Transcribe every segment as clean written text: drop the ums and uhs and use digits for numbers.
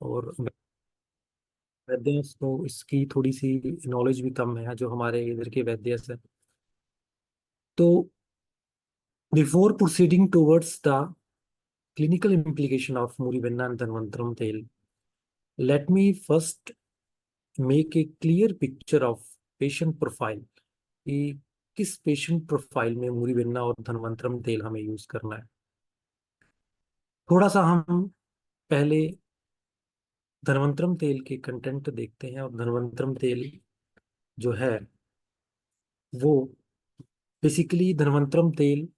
और वैद्य को इसकी थोड़ी सी नॉलेज भी कम है, जो हमारे इधर के वैद्य है। तो before proceeding towards the clinical implication of Murivenna and Dhanvantram Tel, let me first make a clear picture of patient profile कि किस पेशेंट प्रोफाइल में मुरीवेन्ना और धनवंतरम तेल हमें यूज करना है। थोड़ा सा हम पहले धनवंतरम तेल के कंटेंट देखते हैं। और धनवंतरम तेल जो है वो बेसिकली धनवंतरम तेल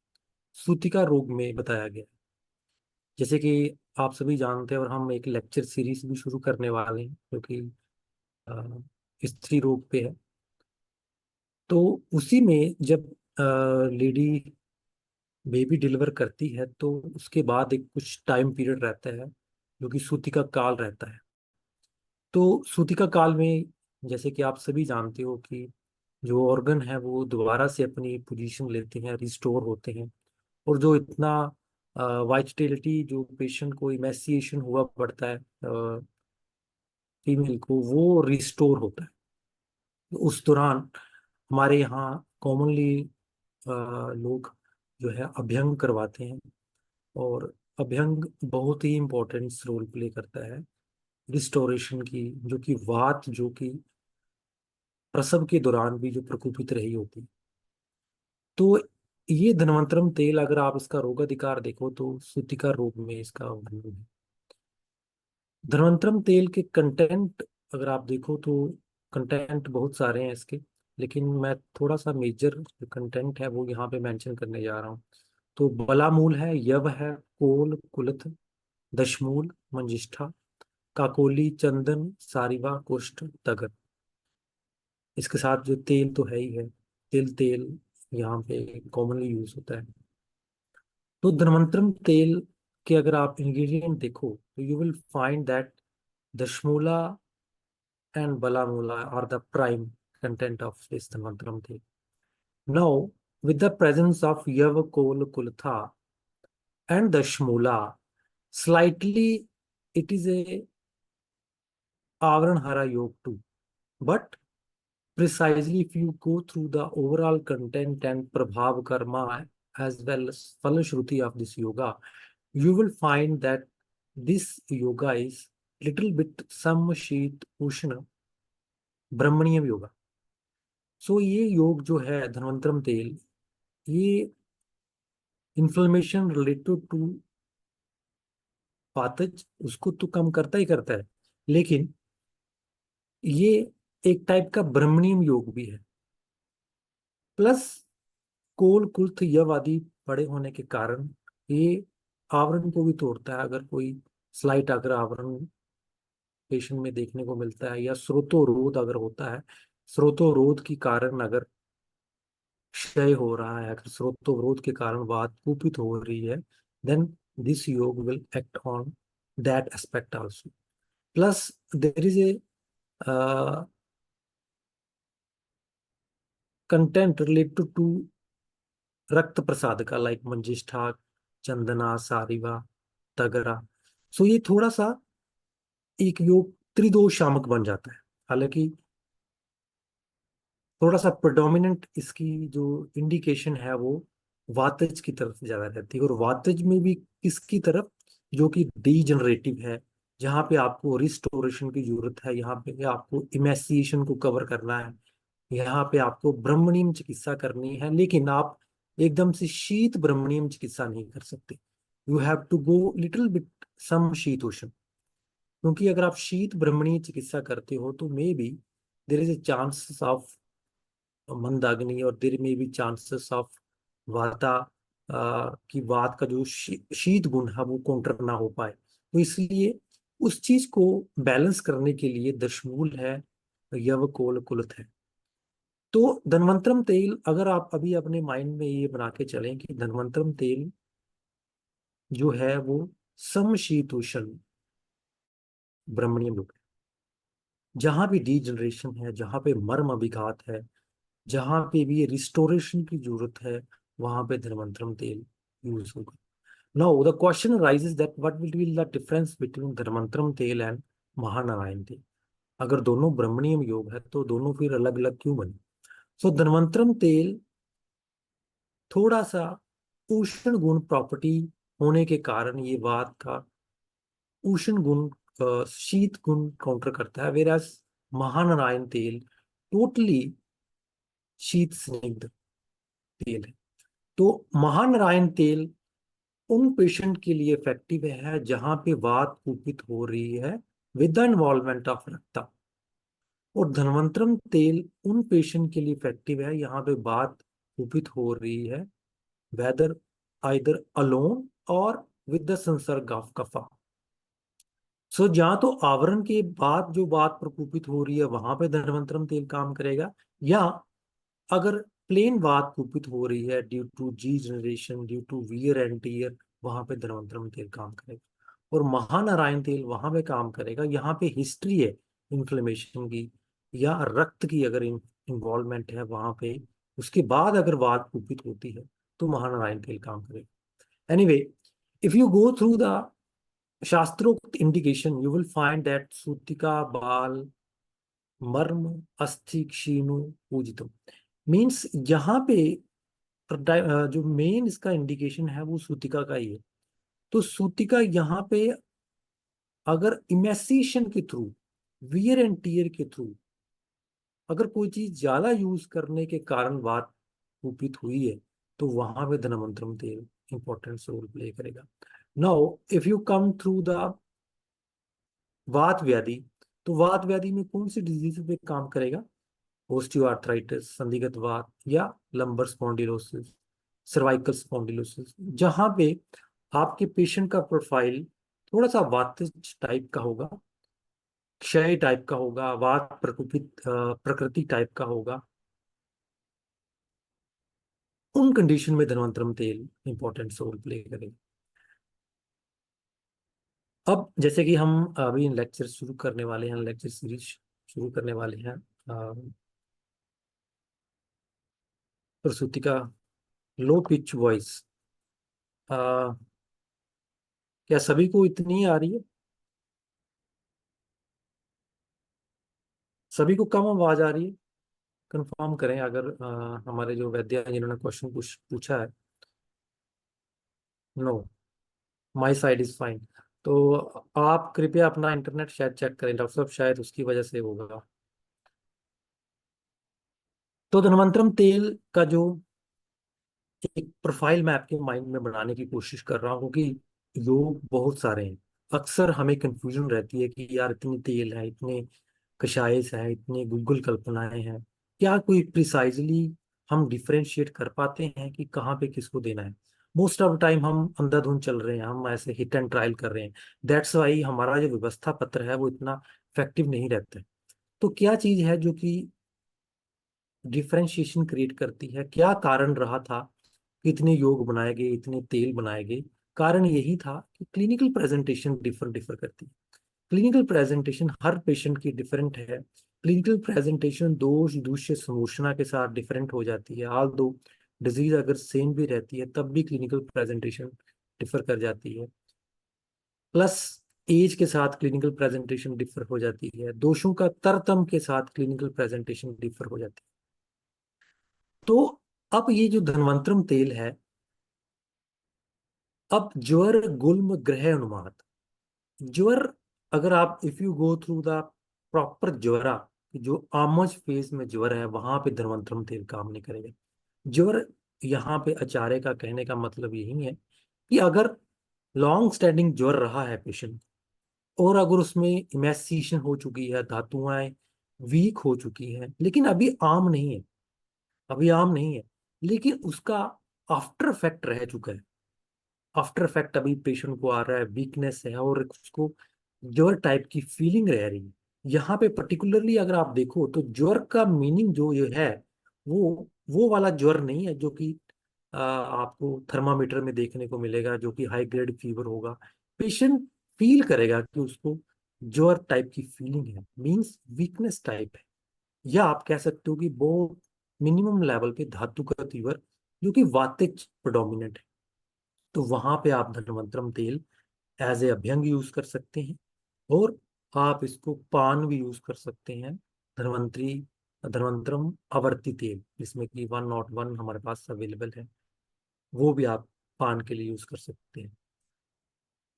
सूतिका रोग में बताया गया है। जैसे कि आप सभी जानते हैं, और हम एक लेक्चर सीरीज भी शुरू करने वाले हैं जो कि स्त्री रोग पे है। तो उसी में जब लेडी बेबी डिलीवर करती है तो उसके बाद एक कुछ टाइम पीरियड रहता है जो कि सूतिका काल रहता है। तो सूतिका काल में जैसे कि आप सभी जानते हो कि जो ऑर्गन है वो दोबारा से अपनी पोजीशन लेते हैं, रिस्टोर होते हैं। और जो इतना वाइटलिटी जो पेशेंट को इमेसिएशन हुआ पड़ता है फीमेल को, वो रिस्टोर होता है। तो उस दौरान हमारे यहाँ कॉमनली लोग जो है अभ्यंग करवाते हैं। और अभ्यंग बहुत ही इम्पोर्टेंट रोल प्ले करता है रिस्टोरेशन की, जो कि वात जो कि प्रसव के दौरान भी जो प्रकोपित रही होती। तो ये धनवंतरम तेल अगर आप इसका रोगाधिकार देखो तो सूतिका रोग में इसका उपयोग है। धनवंतरम तेल के कंटेंट अगर आप देखो तो कंटेंट बहुत सारे हैं इसके, लेकिन मैं थोड़ा सा मेजर जो कंटेंट है वो यहाँ पे मेंशन करने जा रहा हूँ। तो बलामूल है, यव है, कोल, कुलथ, दशमूल, मंजिष्ठा, काकोली, चंदन, सारिवा, कुष्ठ, तगर। इसके साथ जो तेल तो है ही है, तिल तेल यहाँ पे कॉमनली यूज होता है। तो धनवंतरम तेल के अगर आप इंग्रेडिएंट देखो तो you will find that Dashamula and Balamula are the prime content of this Mantram Tel. Now, with the presence of Yavakol Kultha and Dashmula, slightly it is a Avranhara Yog too. But precisely if you go through the overall content and Prabhav Karma as well as Falashruti of this yoga, you will find that this yoga is little bit Samshit Ushna Brahmaniya yoga. सो ये योग जो है धन्वंतरम तेल, ये inflammation related to पाथज उसको तो कम करता ही करता है, लेकिन ये एक टाइप का ब्रह्मणीय योग भी है। प्लस कोल कुल्थ यव आदि बड़े होने के कारण ये आवरण को भी तोड़ता है। अगर कोई स्लाइट अगर आवरण पेशेंट में देखने को मिलता है या स्रोतोरोध अगर होता है, स्रोतोरोध के कारण अगर क्षय हो रहा है, अगर स्रोतोरोध के कारण वात कुपित हो रही है, then this yoga will act on that aspect also. Plus there is a content related to रक्त प्रसाद का, लाइक मंजिष्ठा, चंदना, सारिवा, तगरा। सो ये थोड़ा सा एक योग त्रिदोष शामक बन जाता है। हालांकि थोड़ा सा प्रेडोमिनेंट इसकी जो इंडिकेशन है वो वातज की तरफ ज्यादा रहती है। और वातज में भी किसकी तरफ, जो कि डीजनरेटिव है, जहाँ पे आपको रिस्टोरेशन की जरूरत है, यहाँ पे आपको इमेसिएशन को कवर करना है, यहाँ पे आपको ब्रह्मणीय चिकित्सा करनी है। लेकिन आप एकदम से शीत ब्रह्मणीय चिकित्सा नहीं कर सकते। You have to go little bit some sheetoshna. क्योंकि अगर आप शीत ब्रह्मणीय चिकित्सा करते हो तो may be there is a chances of mandagni, और देर में भी चांसेस ऑफ वाता की वात का जो शीत गुण है वो काउंटर ना हो पाए। तो इसलिए उस चीज को बैलेंस करने के लिए दशमूल है, यवकोल कुलथ है। तो धनवंतरम तेल अगर आप अभी अपने माइंड में ये बना के चलें कि धनवंतरम तेल जो है वो समशीतोष्ण ब्रह्मणीय लोग, जहां भी डीजनरेशन है, जहां पे मर्म अभिघात है, जहां पे भी रिस्टोरेशन की जरूरत है, वहां पे धर्मांतरम तेल यूज होगा। Now the question raises that what will be the difference between Dhanvantaram tel and Mahanarayan तेल। अगर दोनों ब्रह्मणियम योग है तो दोनों फिर अलग अलग क्यों बने? सो धन्वंतरम तेल थोड़ा सा उष्ण गुण प्रॉपर्टी होने के कारण ये वात का उष्ण गुण, शीत गुण काउंटर करता है, वेराज महानारायण तेल टोटली शीत स्निग्ध तेल है। तो महानारायण तेल उन पेशेंट के लिए इफेक्टिव है जहां पे वात कुपित हो रही है विद द इन्वॉल्वमेंट ऑफ रक्ता। और धन्वंतरम तेल उन पेशेंट के लिए इफेक्टिव है यहाँ पे वात कुपित हो रही है वेदर आइदर अलोन और विद द संसर्ग ऑफ कफा। सो जहाँ तो आवरण के बाद जो बात प्रकोपित हो रही है वहां पे धन्वंतरम तेल काम करेगा, या अगर प्लेन बात कुपित हो रही है due to degeneration, due to wear and tear, वहां पे धन्वंतरम तेल काम करेगा। और महानारायण तेल वहां पे काम करेगा यहाँ पे हिस्ट्री है इन्फ्लेमेशन की या रक्त की अगर इन्वॉल्वमेंट है वहां पे, उसके बाद अगर बात कुपित होती है तो महानारायण तेल काम करेगा। Anyway, if you go through the shastrokt indication you will find that sutika bal marma अस्थि क्षीणु पूजितम मीन्स यहाँ पे जो मेन इसका इंडिकेशन है वो सूतिका का ही है। तो सूतिका यहाँ पे अगर इमेसिएशन के थ्रू, वियर एंड टीयर के थ्रू अगर कोई चीज ज्यादा यूज करने के कारण बात कुपित हुई है तो वहां पे धनवंतरम तेल इंपॉर्टेंट रोल प्ले करेगा। Now if you come through the वात व्याधि, तो वात व्याधि में कौन सी डिजीज पे काम करेगा? ओस्टियोआर्थराइटिस, संधिगत वात, या लंबर स्पॉन्डिलोसिस, सर्वाइकल स्पॉन्डिलोसिस, जहां पे आपके पेशेंट का प्रोफाइल थोड़ा सा वातिज टाइप का होगा, क्षय टाइप का होगा, वात प्रकोपित प्रकृति टाइप का होगा। उन कंडीशन में धन्वंतरम तेल इंपॉर्टेंट रोल प्ले करेगा। अब जैसे कि हम अभी लेक्चर शुरू करने वाले हैं, लेक्चर सीरीज शुरू करने वाले हैं प्रसूति का लो पिच वॉइस, क्या सभी को इतनी आ रही है? सभी को कम आवाज आ रही है? कंफर्म करें अगर हमारे जो वैद्य हैं जिन्होंने क्वेश्चन पूछा है। No, my side is fine. तो आप कृपया अपना इंटरनेट शायद चेक करें डॉक्टर साहब, शायद उसकी वजह से होगा। तो धन्वंतरम तेल का जो एक प्रोफाइल मैं आपके माइंड में बनाने की कोशिश कर रहा हूँ क्योंकि योग बहुत सारे हैं। अक्सर हमें कंफ्यूजन रहती है कि यार इतने तेल है, इतने कषायस है, इतने गूगल कल्पनाएं हैं, क्या कोई प्रिसाइजली हम डिफरेंशिएट कर पाते हैं कि कहाँ पे किसको देना है? मोस्ट ऑफ टाइम हम अंधाधुंध चल रहे हैं, हम ऐसे हिट एंड ट्रायल कर रहे हैं। दैट्स वाई हमारा जो व्यवस्था पत्र है वो इतना इफेक्टिव नहीं रहता है। तो क्या चीज है जो कि डिफरेंशिएशन क्रिएट करती है? क्या कारण रहा था कि इतने योग बनाए गए, इतने तेल बनाए गए? कारण यही था कि क्लिनिकल प्रेजेंटेशन डिफर डिफर करती है। क्लिनिकल प्रेजेंटेशन हर पेशेंट की डिफरेंट है। क्लिनिकल प्रेजेंटेशन दोष दूष्य समूचना के साथ डिफरेंट हो जाती है। ऑल दो डिजीज अगर सेम भी रहती है तब भी क्लिनिकल प्रेजेंटेशन डिफर कर जाती है। प्लस एज के साथ क्लिनिकल प्रेजेंटेशन डिफर हो जाती है। दोषों का तरतम के साथ क्लिनिकल प्रेजेंटेशन डिफर हो जाती है। तो अब ये जो धन्वंतरम तेल है, अब ज्वर गुल्म ग्रह अनुमात, ज्वर अगर आप if you go through the proper jwara, जो आमज फेज में ज्वर है वहां पे धन्वंतरम तेल काम नहीं करेगा। ज्वर, यहाँ पे आचार्य का कहने का मतलब यही है कि अगर लॉन्ग स्टैंडिंग ज्वर रहा है पेशेंट और अगर उसमें इमेसिएशन हो चुकी है, धातुएं वीक हो चुकी हैं, लेकिन अभी आम नहीं है, अभी आम नहीं है, लेकिन उसका आफ्टर इफेक्ट रह चुका है। आफ्टर इफेक्ट अभी पेशेंट को आ रहा है, वीकनेस है और उसको ज्वर टाइप की फीलिंग रह रही है। यहाँ पे पर्टिकुलरली अगर आप देखो तो ज्वर का मीनिंग जो ये है वो वाला ज्वर नहीं है जो कि आपको थर्मामीटर में देखने को मिलेगा, जो कि हाई ग्रेड फीवर होगा। पेशेंट फील करेगा कि उसको ज्वर टाइप की फीलिंग है, मींस वीकनेस टाइप है, या आप कह सकते हो कि वो मिनिमम लेवल पे धातु का फीवर जो कि वातिज प्रोडोमिनेंट है। तो वहां पे आप धन्वंतरम तेल एज ए अभ्यंग यूज कर सकते हैं। और आप इसको पान भी यूज कर सकते हैं। धन्वंतरी धन्वंतरम आवर्ती तेल, जिसमें कि 101 हमारे पास अवेलेबल है, वो भी आप पान के लिए यूज कर सकते हैं।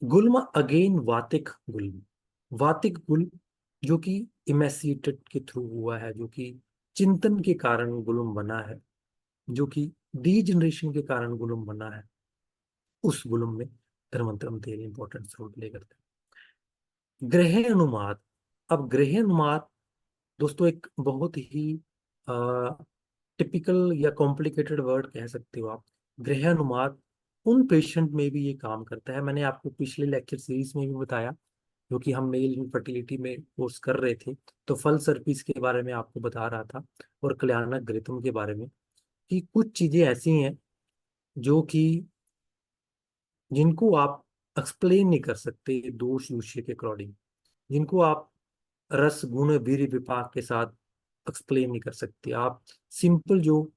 गुल्म अगेन वातिक गुल्म, वातिक गुल्म जो कि इमेसिएटेड के थ्रू हुआ है, जो कि चिंतन के कारण गुल्म बना है, जो कि डीजनरेशन के कारण गुल्म बना है, उस गुल्म में धर्मांतरम तेल इंपॉर्टेंट रोल प्ले करता है। ग्रह अनुमाद। अब ग्रह अनुमाद दोस्तों एक बहुत ही टिपिकल या कॉम्प्लिकेटेड वर्ड कह सकते हो आप। गृह अनुमाद उन पेशेंट में भी ये काम करता है। मैंने आपको पिछले लेक्चर सीरीज में भी बताया, जो कि हम मेल इनफर्टिलिटी में कोर्स कर रहे थे, तो फल सर्पिस के बारे में आपको बता रहा था, और कल्याणक घृतम के बारे में, कि कुछ चीजें ऐसी हैं जो कि जिनको आप एक्सप्लेन नहीं कर सकते दोष दूसरे के अकॉर्डिंग, जिनको आप रस गुण वीर्य विपाक के साथ एक्सप्लेन नहीं कर सकते। आप सिंपल जो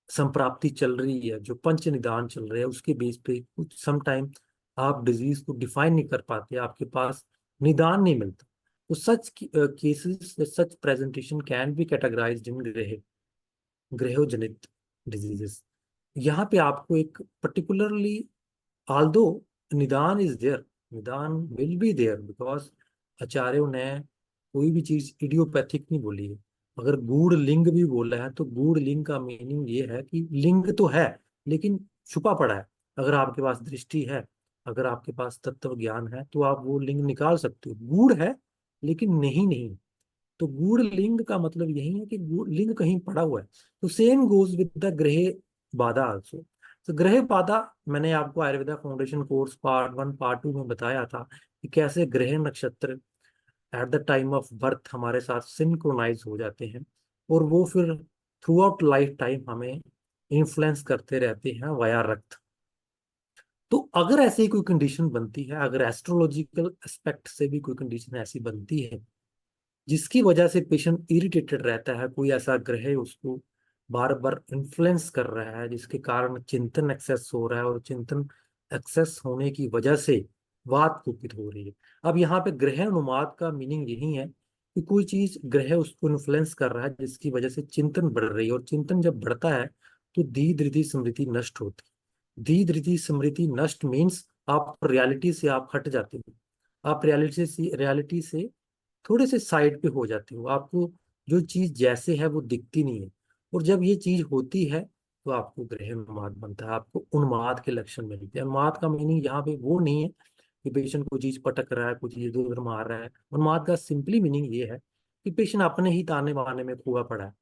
संप्राप्ति चल रही है, जो पंच निदान चल रहे हैं, उसके बेस पे कुछ सम टाइम आप डिजीज को डिफाइन नहीं कर पाते, आपके पास निदान नहीं मिलता। तो such cases, such presentation can be categorised in grahojanit diseases. यहाँ पे आपको एक particularly, although nidan is there, nidan will be there, because आचार्यों ने कोई भी चीज इडियोपैथिक नहीं बोली है। अगर गूढ़ लिंग भी बोला है, तो गूढ़ लिंग का मीनिंग ये है कि लिंग तो है लेकिन छुपा पड़ा है। अगर आपके पास दृष्टि है, अगर आपके पास तत्व ज्ञान है, तो आप वो लिंग निकाल सकते हो। गूढ़ है लेकिन नहीं नहीं। तो गूढ़ लिंग का मतलब यही है कि गूढ़ लिंग कहीं पड़ा हुआ है। तो सेम गोज विद द ग्रह बाधा आल्सो। तो ग्रह बाधा, मैंने आपको Ayurveda foundation course part 1 part 2 में बताया था कि कैसे ग्रह नक्षत्र at the time of birth हमारे साथ सिंक्रोनाइज हो जाते हैं, और वो फिर थ्रू आउट लाइफ टाइम हमें इन्फ्लुएंस करते रहते हैं वाया रक्त। तो अगर ऐसी कोई कंडीशन बनती है, अगर एस्ट्रोलॉजिकल एस्पेक्ट से भी कोई कंडीशन ऐसी बनती है जिसकी वजह से पेशेंट इरिटेटेड रहता है, कोई ऐसा ग्रह उसको बार बार इन्फ्लुएंस कर रहा है, जिसके कारण चिंतन एक्सेस हो रहा है, और चिंतन एक्सेस होने की वजह से वात कुपित हो रही है। अब यहाँ पे ग्रह अनुमाद का मीनिंग यही है कि कोई चीज ग्रह उसको इन्फ्लुएंस कर रहा है, जिसकी वजह से चिंतन बढ़ रही है, और चिंतन जब बढ़ता है तो धी धृति स्मृति नष्ट होती है। धी धृति स्मृति नष्ट मीन्स आप रियलिटी से आप हट जाते हो, आप रियलिटी से थोड़े से साइड पे हो जाते हो, आपको जो चीज जैसे है वो दिखती नहीं है। और जब ये चीज होती है तो आपको ग्रह उन्माद बनता है, आपको उन्माद के लक्षण मिलते हैं। उन्माद का मीनिंग यहाँ पे वो नहीं है कि पेशेंट को चीज पटक रहा है, कुछ इधर उधर मार रहा है। उन्माद का सिंपली मीनिंग ये है कि पेशेंट अपने ही ताने बाने में खोआ पड़ा है,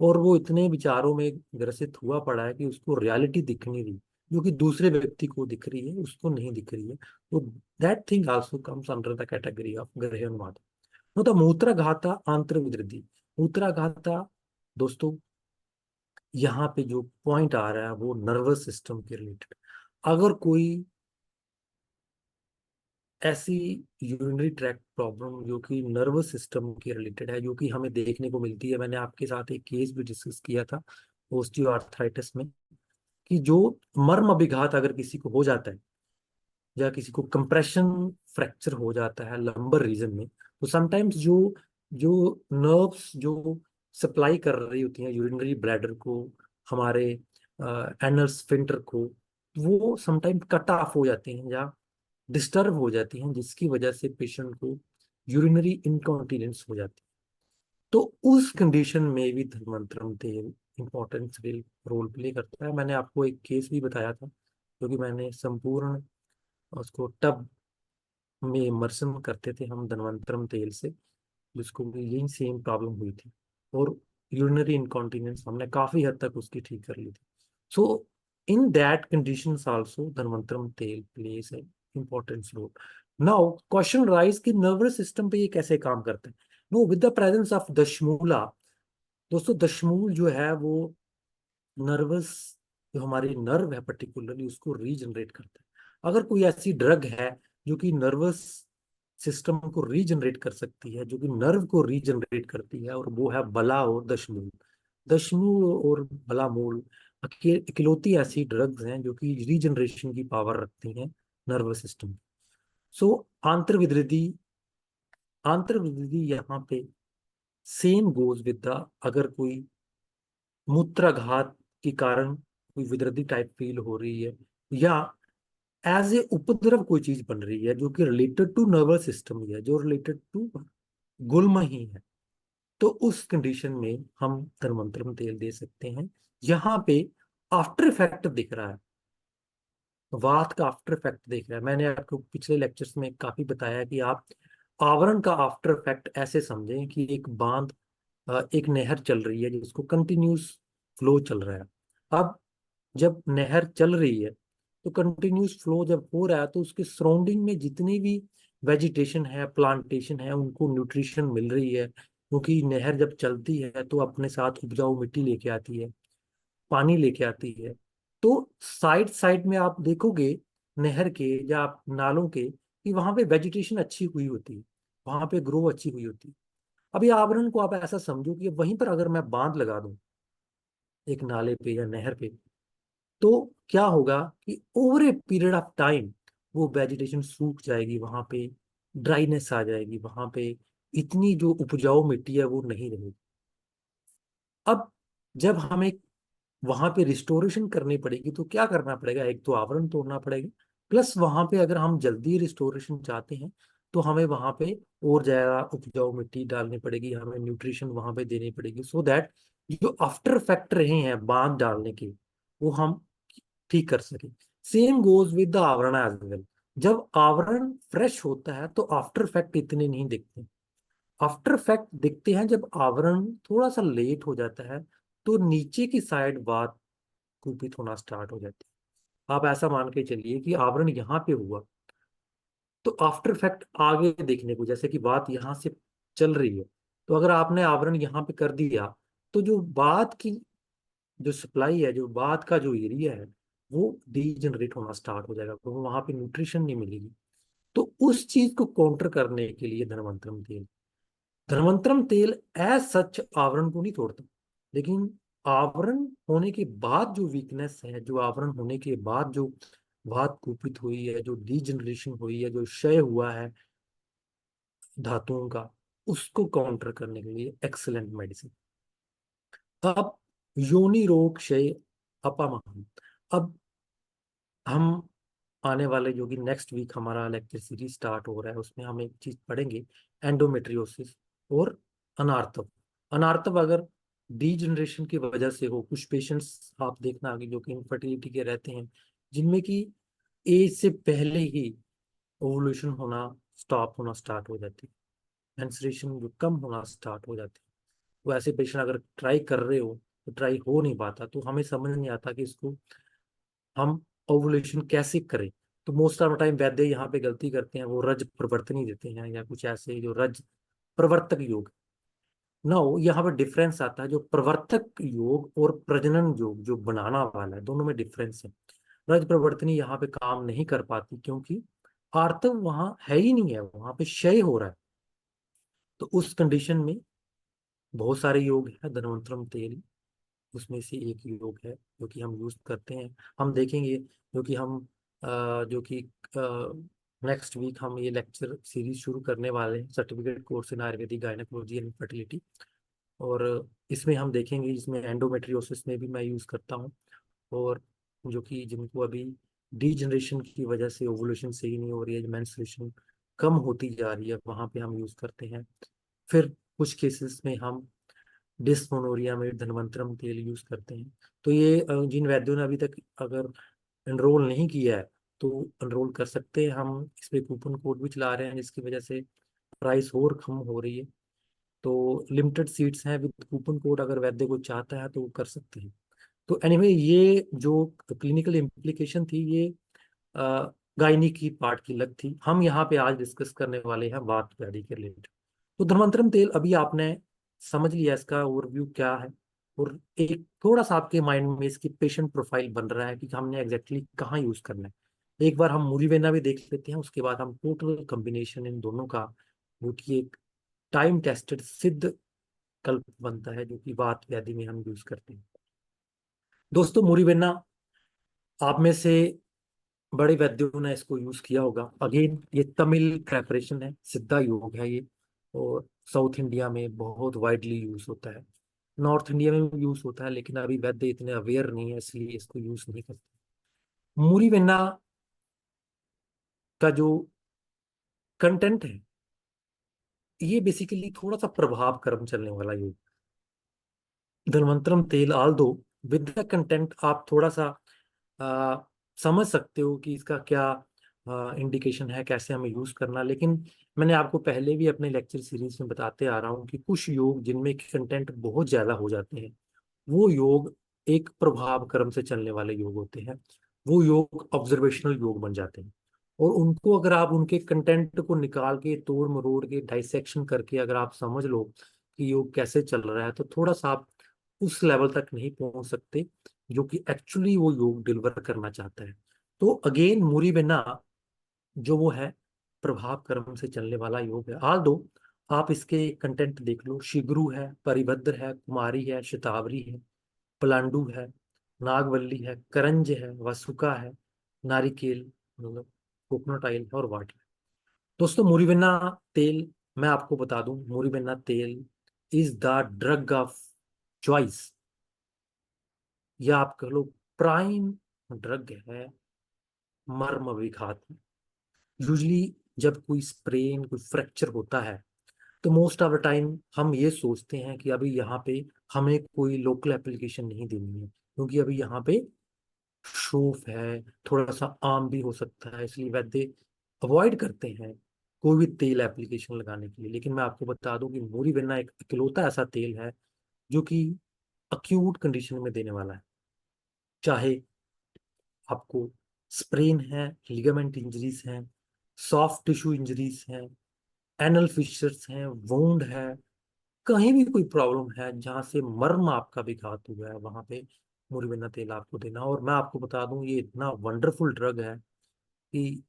और वो इतने विचारों में ग्रसित हुआ पड़ा है कि उसको रियलिटी दिख नहीं रही, जो कि दूसरे व्यक्ति को दिख रही है उसको नहीं दिख रही है। तो that thing also comes under the category of ग्रह उन्माद। तो मूत्राघाता आंतरविद्रति। मूत्राघाता दोस्तों, यहाँ पे जो पॉइंट आ रहा है वो नर्वस सिस्टम के रिलेटेड। अगर कोई ऐसी यूरिनरी ट्रैक्ट प्रॉब्लम जो कि नर्वस सिस्टम के रिलेटेड है, जो कि हमें देखने को मिलती है, मैंने आपके साथ एक केस भी डिस्कस किया था ओस्टियोआर्थराइटिस में, कि जो मर्म अभिघात अगर किसी को हो जाता है, या किसी को कंप्रेशन फ्रैक्चर हो जाता है लंबर रीजन में, तो समटाइम्स जो जो नर्व्स जो सप्लाई कर रही होती हैं यूरिनरी ब्लैडर को, हमारे एनल स्फिंक्टर को, वो समटाइम कट ऑफ हो जाती हैं या डिस्टर्ब हो जाती हैं, जिसकी वजह से पेशेंट को यूरिनरी इनकॉन्टिनेंस हो जाती है। तो उस कंडीशन में भी धर्मांतरण तेल इंपॉर्टेंस रोल प्ले करता है। मैंने आपको एक केस भी बताया था, क्योंकि मैंने संपूर्ण उसको टब में इमर्शन करते थे हम धनवंतरम तेल से, जिसको भी यही सेम प्रॉब्लम हुई थी, और यूरिनरी इनकॉन्टिनेंस हमने काफी हद तक उसकी ठीक कर ली थी। So in that conditions also Dhanvantaram tel plays a importance role. Now question rise कि नर्वस सिस्टम पे ये कैसे काम करता है। No, with the presence of Dashamula. दोस्तों दशमूल जो है वो नर्वस, जो हमारी नर्व है पर्टिकुलरली, उसको रीजनरेट करता है। अगर कोई ऐसी ड्रग है जो कि नर्वस सिस्टम को रीजनरेट कर सकती है, जो कि नर्व को रीजनरेट करती है, और वो है बला और दशमूल। दशमूल और बलामूल इकलौती ऐसी ड्रग्स हैं जो कि रीजनरेशन की पावर रखती हैं नर्वस सिस्टम। सो आंतरविद्युति आंतर्वृद्धि यहाँ पे सेम गोज विद द, अगर कोई मूत्राघात के कारण कोई विद्रदी टाइप फील हो रही है, या एज ए उपद्रव कोई चीज बन रही है जो कि रिलेटेड टू नर्वस सिस्टम है, जो रिलेटेड टू गुल्म ही है, तो उस कंडीशन में हम धन्वंतरम तेल दे सकते हैं। यहाँ पे आफ्टर इफेक्ट दिख रहा है, वात का आफ्टर इफेक्ट दिख रहा है। मैंने आपको पिछले लेक्चर्स में काफी बताया कि आप आवरण का आफ्टर इफेक्ट ऐसे समझें कि एक बांध, एक नहर चल रही है जिसको कंटिन्यूस फ्लो चल रहा है। अब जब नहर चल रही है तो कंटिन्यूस फ्लो जब हो रहा है तो उसके सराउंडिंग में जितनी भी वेजिटेशन है, प्लांटेशन है, उनको न्यूट्रिशन मिल रही है, क्योंकि नहर जब चलती है तो अपने साथ उपजाऊ मिट्टी लेके आती है, पानी लेके आती है। तो साइड साइड में आप देखोगे नहर के या आप नालों के, कि वहां पे वेजिटेशन अच्छी हुई होती है, वहां पे ग्रो अच्छी हुई होती है। अभी आवरण को आप ऐसा समझो कि वहीं पर अगर मैं बांध लगा दूं एक नाले पे या नहर पे, तो क्या होगा कि over a period of time वो वेजिटेशन सूख जाएगी, वहां पे ड्राइनेस आ जाएगी, वहां पे इतनी जो उपजाऊ मिट्टी है वो नहीं रहेगी। अब जब हमें वहां पे रिस्टोरेशन करनी पड़ेगी तो क्या करना पड़ेगा, एक तो आवरण तोड़ना पड़ेगा, प्लस वहां पे अगर हम जल्दी रिस्टोरेशन चाहते हैं तो हमें वहां पे और ज्यादा उपजाऊ मिट्टी डालनी पड़ेगी, हमें न्यूट्रिशन वहां पे देनी पड़ेगी, सो दैट जो आफ्टर इफेक्ट रहे हैं बांध डालने के वो हम ठीक कर सके। सेम गोज विद द आवरण एज वेल। जब आवरण फ्रेश होता है तो आफ्टर इफेक्ट इतने नहीं दिखते। आफ्टर इफेक्ट दिखते हैं जब आवरण थोड़ा सा लेट हो जाता है, तो नीचे की साइड बात कुपित होना स्टार्ट हो जाती है। आप ऐसा मान के चलिए कि आवरण यहाँ पे हुआ, तो आफ्टर इफेक्ट आगे देखने को, जैसे कि बात यहाँ से चल रही है, तो अगर आपने आवरण यहाँ पे कर दिया तो जो बात की जो सप्लाई है, जो बात का जो एरिया है, वो डीजनरेट होना स्टार्ट हो जाएगा, क्योंकि वहां पे न्यूट्रिशन नहीं मिलेगी। तो उस चीज को काउंटर करने के लिए धनवंतरम तेल एज सच आवरण को नहीं तोड़ता, लेकिन आवरण होने के बाद जो वीकनेस है, जो आवरण होने के बाद जो वात कुपित हुई है, जो डीजनरेशन हुई है, जो क्षय हुआ है धातुओं का, उसको काउंटर करने के लिए एक्सलेंट मेडिसिन। अब योनि रोग क्षय अपामहम। अब हम आने वाले जो कि नेक्स्ट वीक हमारा लेक्चर सीरीज स्टार्ट हो रहा है उसमें हम एक चीज पढ़ेंगे, एंडोमेट्रियोसिस और अनार्थव। अनार्थव अगर डीजनरेशन की वजह से हो, कुछ पेशेंट्स आप देखना आगे जो कि इनफर्टिलिटी के रहते हैं, जिनमें कि एज से पहले ही ओवुलेशन होना स्टॉप होना स्टार्ट हो जाती है, मेंस्ट्रुएशन जो कम होना स्टार्ट हो जाती है। वो ऐसे पेशेंट अगर ट्राई कर रहे हो तो ट्राई हो नहीं पाता, तो हमें समझ नहीं आता कि इसको हम ओवुलेशन कैसे करें। तो मोस्ट ऑफ द टाइम वैद्य यहाँ पे गलती करते हैं, वो रज प्रवर्तनी देते हैं या कुछ ऐसे जो रज प्रवर्तक योग। ना हो, यहाँ पे डिफरेंस आता है, जो प्रवर्तक योग और प्रजनन योग जो बनाना वाला है, दोनों में डिफरेंस है। रज प्रवर्तनी यहाँ पे काम नहीं कर पाती क्योंकि आर्तव वहां है ही नहीं है, वहां पे क्षय हो रहा है। तो उस कंडीशन में बहुत सारे योग है, धन्वंतरम तेल उसमें से एक योग है जो कि हम यूज करते हैं। हम देखेंगे जो कि हम जो कि नेक्स्ट वीक हम ये लेक्चर सीरीज शुरू करने वाले हैं, certificate course in Ayurvedic gynaecology and fertility. और इसमें हम देखेंगे, इसमें एंडोमेट्रियोसिस में भी मैं यूज करता हूँ, और जो कि जिनको अभी डीजनरेशन की वजह से ओवुलेशन सही नहीं हो रही है, मेंस्ट्रुएशन कम होती जा रही है, वहां पे हम यूज करते हैं। फिर कुछ केसेस में हम डिस्मोनोरिया में धनवंतरम तेल यूज करते हैं। तो ये जिन वैद्यों ने अभी तक अगर एनरोल नहीं किया है तो एनरोल कर सकते हैं। हम इस पे कूपन कोड भी चला रहे हैं जिसकी वजह से प्राइस और कम हो रही है। तो लिमिटेड सीट्स हैं, विद कूपन कोड अगर वैद्य को चाहता है तो वो कर सकते हैं। तो एनीवे ये जो क्लिनिकल इम्प्लीकेशन थी ये गायनी की पार्ट की लग थी। हम यहाँ पे आज डिस्कस करने वाले हैं वात व्याधि के रिलेटेड। तो धर्मांतरम तेल अभी आपने समझ लिया इसका ओवरव्यू क्या है, और एक थोड़ा सा आपके माइंड में इसकी पेशेंट प्रोफाइल बन रहा है कि हमने एग्जैक्टली कहाँ यूज करना है। एक बार हम मूलीवेना भी देख लेते हैं, उसके बाद हम टोटल कॉम्बिनेशन इन दोनों का, जो कि एक टाइम टेस्टेड सिद्ध कल्प बनता है, जो कि वात व्याधि में हम यूज करते हैं। दोस्तों मूलीवेना आप में से बड़े वैद्यों ने इसको यूज किया होगा। अगेन ये तमिल प्रेपरेशन है, सिद्धा योग है ये। और साउथ इंडिया में बहुत वाइडली यूज होता है। नॉर्थ इंडिया में भी यूज होता है, लेकिन अभी वैद्य इतने अवेयर नहीं है, इसलिए इसको यूज नहीं करते। मूरी वेन्ना का जो कंटेंट है, ये बेसिकली थोड़ा सा प्रभाव कर्म चलने वाला योग। धन्वंतरम तेल, आल दो विद द कंटेंट आप थोड़ा सा आ, समझ सकते हो कि इसका क्या इंडिकेशन है, कैसे हमें यूज करना। लेकिन मैंने आपको पहले भी अपने लेक्चर सीरीज में बताते आ रहा हूँ कि कुछ योग जिनमें कंटेंट बहुत ज्यादा हो जाते हैं, वो योग एक प्रभाव क्रम से चलने वाले योग होते हैं। वो योग ऑब्जर्वेशनल योग बन जाते हैं। और उनको अगर आप उनके कंटेंट को निकाल के तोड़ मरोड़ के डाइसेक्शन करके अगर आप समझ लो कि योग कैसे चल रहा है, तो थोड़ा सा आप उस लेवल तक नहीं पहुंच सकते जो कि एक्चुअली वो योग डिलीवर करना चाहता है। तो अगेन मूरी बिना जो वो है प्रभाव क्रम से चलने वाला योग है। आल दो आप इसके कंटेंट देख लो, शिगरू है, परिभद्र है, कुमारी है, शतावरी है, पलांडु है, नागवल्ली है, करंज है, वसुका है, नारिकेल मतलब कोकोनट ऑयल है, और वाटर। दोस्तों मुरीवेन्ना तेल, मैं आपको बता दूं, मुरीवेन्ना तेल is the drug of choice, या आप कह लो प्राइम ड्रग है मर्म विघात। यूजली जब कोई स्प्रेन, कोई फ्रैक्चर होता है, तो मोस्ट ऑफ द टाइम हम ये सोचते हैं कि अभी यहाँ पे हमें कोई लोकल एप्लीकेशन नहीं देनी है, क्योंकि अभी यहाँ पे शोफ है, थोड़ा सा आम भी हो सकता है, इसलिए वैद्य अवॉइड करते हैं कोई भी तेल एप्लीकेशन लगाने के लिए। लेकिन मैं आपको बता दूं कि मोरी वेन्ना एक इकलौता ऐसा तेल है जो कि अक्यूट कंडीशन में देने वाला है। चाहे आपको स्प्रेन है, लिगामेंट इंजरीज हैं, सॉफ्ट टिश्यू इंजरीज हैं, एनल फिशर्स हैं, वुंड है, कहीं भी कोई प्रॉब्लम है जहां से मर्म आपका विघात हुआ है, वहां पे मुरबिना तेल आपको देना। और मैं आपको बता दूं ये इतना वंडरफुल ड्रग है कि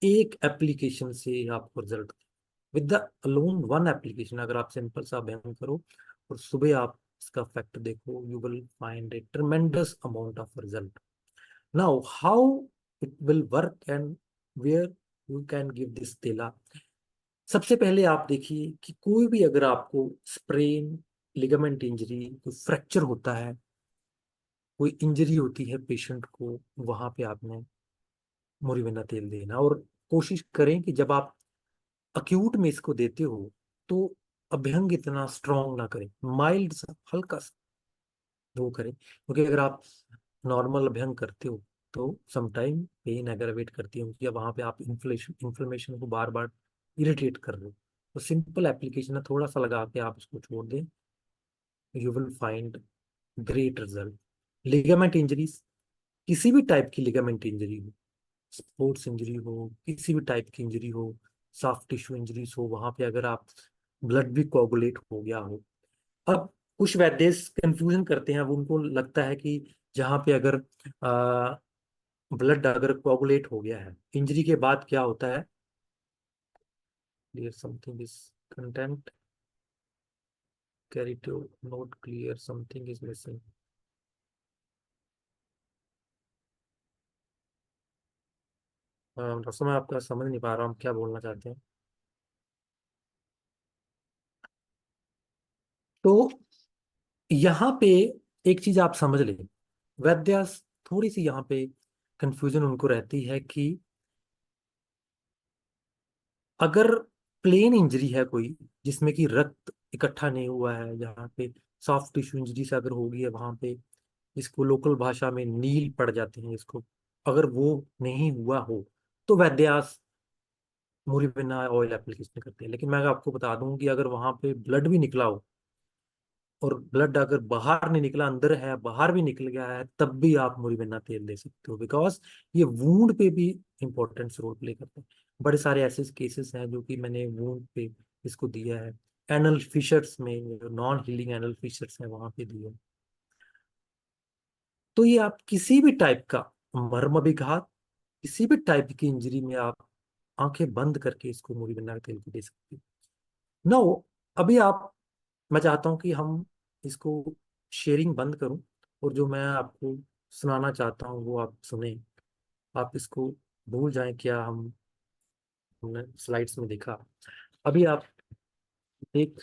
एक एप्लीकेशन से आपको result, with the alone one application, अगर आप सिंपल सा अभ्यास करो और सुबह आप इसका इफेक्ट देखो, you will find a tremendous amount of result. Now how it will work and where you can give this taila. सबसे पहले आप देखिए कि कोई भी अगर आपको स्प्रेन, लिगामेंट इंजरी, कोई फ्रैक्चर होता है, कोई इंजरी होती है पेशेंट को, वहां पे आपने मुरीवेना तेल देना। और कोशिश करें कि जब आप अक्यूट में इसको देते हो तो अभ्यंग इतना स्ट्रॉन्ग ना करें, माइल्ड सा हल्का सा वो करें, क्योंकि अगर आप नॉर्मल अभ्यंग करते हो तो समटाइम पेन एग्रावेट करती है, क्योंकि वहां पे आप इन्फ्लेमेशन को बार बार इरिटेट कर रहे हो। तो सिंपल एप्लीकेशन है, थोड़ा सा लगा के आप इसको छोड़ दें, you will find great result. Ligament injuries, किसी भी टाइप की लिगामेंट इंजरी हो, स्पोर्ट्स इंजरी हो, किसी भी टाइप की इंजरी हो, सॉफ्ट टिश्यू इंजरीज हो, वहां पे अगर आप ब्लड भी कोगुलेट हो गया हो। अब कुछ वैद्य कंफ्यूजन करते हैं, वो उनको लगता है कि जहाँ पे अगर ब्लड अगर कोगुलेट हो गया है इंजरी के बाद, क्या होता है, clear something is content carry to not clear something is missing. Doctor साहब, मैं आपका समझ नहीं पा रहा हूँ, आप क्या बोलना चाहते हैं। तो यहाँ पे एक चीज आप समझ लें, वैद्य थोड़ी सी यहाँ पे कंफ्यूजन उनको रहती है कि अगर प्लेन इंजरी है कोई, जिसमें कि रक्त इकट्ठा नहीं हुआ है, यहाँ पे सॉफ्ट टिश्यू इंजरी से अगर होगी है वहां पे, इसको लोकल भाषा में नील पड़ जाते हैं इसको, अगर वो नहीं हुआ हो तो वैद्यास मुरिबिना ऑयल एप्लीकेशन करते हैं। लेकिन मैं आपको बता दूं कि अगर वहां पे ब्लड भी निकला हो, और ब्लड अगर बाहर नहीं निकला, अंदर है, बाहर भी निकल गया है, तब भी आप मुरीवेन्ना तेल दे सकते हो, बिकॉज ये वूंड पे भी इंपॉर्टेंट रोल प्ले करता है। बड़े सारे ऐसे केसेस हैं जो कि मैंने वूंड पे इसको दिया है, एनल फिशर्स में, जो नॉन हीलिंग एनल फिशर्स हैं वहां पे दिया है। तो ये आप किसी भी टाइप का मर्म विघात, किसी भी टाइप की इंजरी में आप आंखें बंद करके इसको मुरीवेन्ना तेल को दे सकते हो। नो, अभी आप, मैं चाहता हूँ कि हम इसको शेयरिंग बंद करूं, और जो मैं आपको सुनाना चाहता हूँ वो आप सुने। आप इसको भूल जाएं क्या हमने स्लाइड्स में देखा। अभी आप एक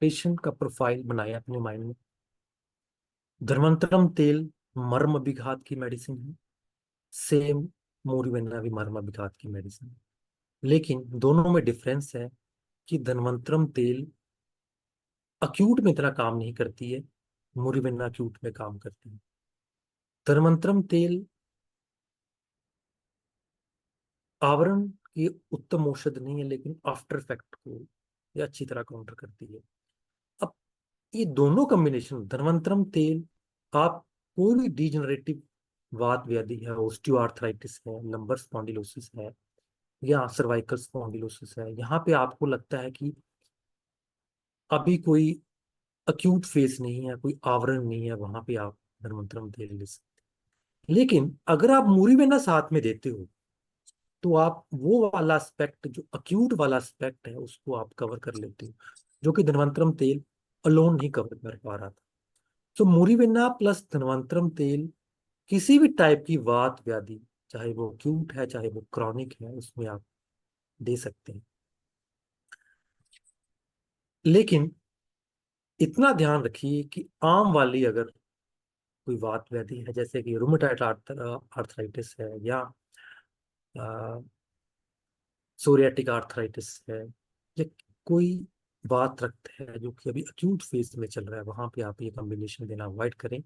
पेशेंट का प्रोफाइल बनाया अपने माइंड में। धर्मांतरम तेल मर्म विघात की मेडिसिन है, सेम मोरिवेना भी मर्म विघात की मेडिसिन है, लेकिन दोनों में डिफरेंस है कि धन्वंतरम तेल अक्यूट में इतना काम नहीं करती है, मोरिवेना अक्यूट में काम करती है। धन्वंतरम तेल आवरण की उत्तम औषध नहीं है, लेकिन आफ्टर इफेक्ट को ये अच्छी तरह काउंटर करती है। अब ये दोनों कॉम्बिनेशन, धन्वंतरम तेल, आप कोई भी डिजेनरेटिव वात व्याधि है, ओस्टियोआर्थराइटिस है, लंबर स्पॉन्डिलोसिस है, या सर्वाइकल स्पॉन्डिलोसिस है, यहाँ पे आपको लगता है कि अभी कोई अक्यूट फेस नहीं है, कोई आवरण नहीं है, वहां पे आप धर्मांतरम तेल ले सकते हैं। लेकिन अगर आप मुरीवेना साथ में देते हो तो आप वो वाला एस्पेक्ट, जो अक्यूट वाला एस्पेक्ट है, उसको आप कवर कर लेते हो, जो कि धनवंतरम तेल अलोन नहीं कवर कर पा रहा था। तो मुरीवेना प्लस धनवंतरम तेल किसी भी टाइप की वात व्याधि, चाहे वो अक्यूट है चाहे वो क्रॉनिक है, उसमें आप दे सकते हैं। लेकिन इतना ध्यान रखिए कि आम वाली अगर कोई वात व्याधि है, जैसे कि रूमेटाइड आर्थराइटिस है, या सोरियाटिक आर्थराइटिस है, या कोई वात रक्त है जो कि अभी अक्यूट फेज में चल रहा है, वहां पे आप ये कॉम्बिनेशन देना अवॉइड करें।